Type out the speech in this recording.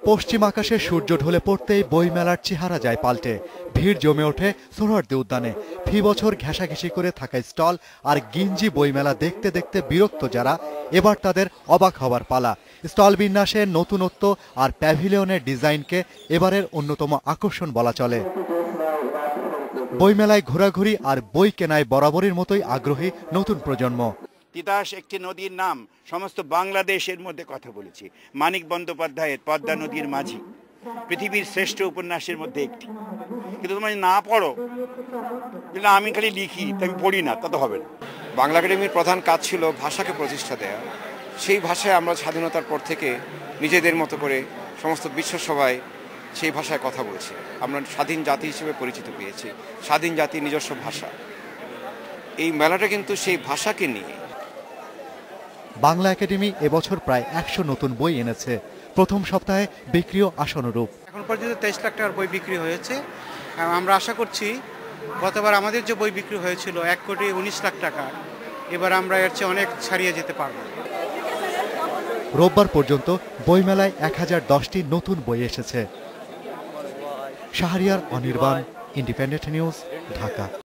পশ্চিম আকাশে সূর্য ঢলে পড়তেই বইমেলার চেহারা যায় পাল্টে। ভিড় জমে ওঠে সোহরাওয়ার্দী উদ্যানে। ফি বছর ঘেঁষাঘেঁষি করে থাকা স্টল আর গিঞ্জি বইমেলা দেখতে দেখতে বিরক্ত যারা, এবার তাদের অবাক হবার পালা। স্টল বিন্যাসের নতুনত্ব আর প্যাভিলিয়নের ডিজাইনকে এবারের অন্যতম আকর্ষণ বলা চলে। বইমেলায় ঘোরাঘুরি আর বই কেনায় বরাবরের মতোই আগ্রহী নতুন প্রজন্ম। তিতাস একটি নদীর নাম, সমস্ত বাংলাদেশের মধ্যে কথা বলেছি। মানিক বন্দ্যোপাধ্যায়ের পদ্মা নদীর মাঝি পৃথিবীর শ্রেষ্ঠ উপন্যাসের মধ্যে একটি। কিন্তু তোমরা না পড়ো, যেটা আমি খালি লিখি, আমি পড়ি না, তা তো হবে না। বাংলা একাডেমির প্রধান কাজ ছিল ভাষাকে প্রতিষ্ঠা দেয়া। সেই ভাষায় আমরা স্বাধীনতার পর থেকে নিজেদের মতো করে সমস্ত বিশ্বসভায় সেই ভাষায় কথা বলছি। আমরা স্বাধীন জাতি হিসেবে পরিচিত পেয়েছি, স্বাধীন জাতির নিজস্ব ভাষা। এই মেলাটা কিন্তু সেই ভাষাকে নিয়ে। বাংলা একাডেমি এবছর প্রায় 100 নতুন বই এনেছে। প্রথম সপ্তাহে বিক্রিও আশানুরূপ। এখন পর্যন্ত 23 লাখ টাকার বই বিক্রি হয়েছে। আমরা আশা করছি গতবার আমাদের যে বই বিক্রি হয়েছিল 1,19 লাখ টাকা, এবার আমরা এর চেয়ে অনেক ছাড়িয়ে যেতে পারব। রোববার পর্যন্ত বইমেলায় 1010টি নতুন বই এসেছে। Shahriar Anirban, independent news, Dhaka.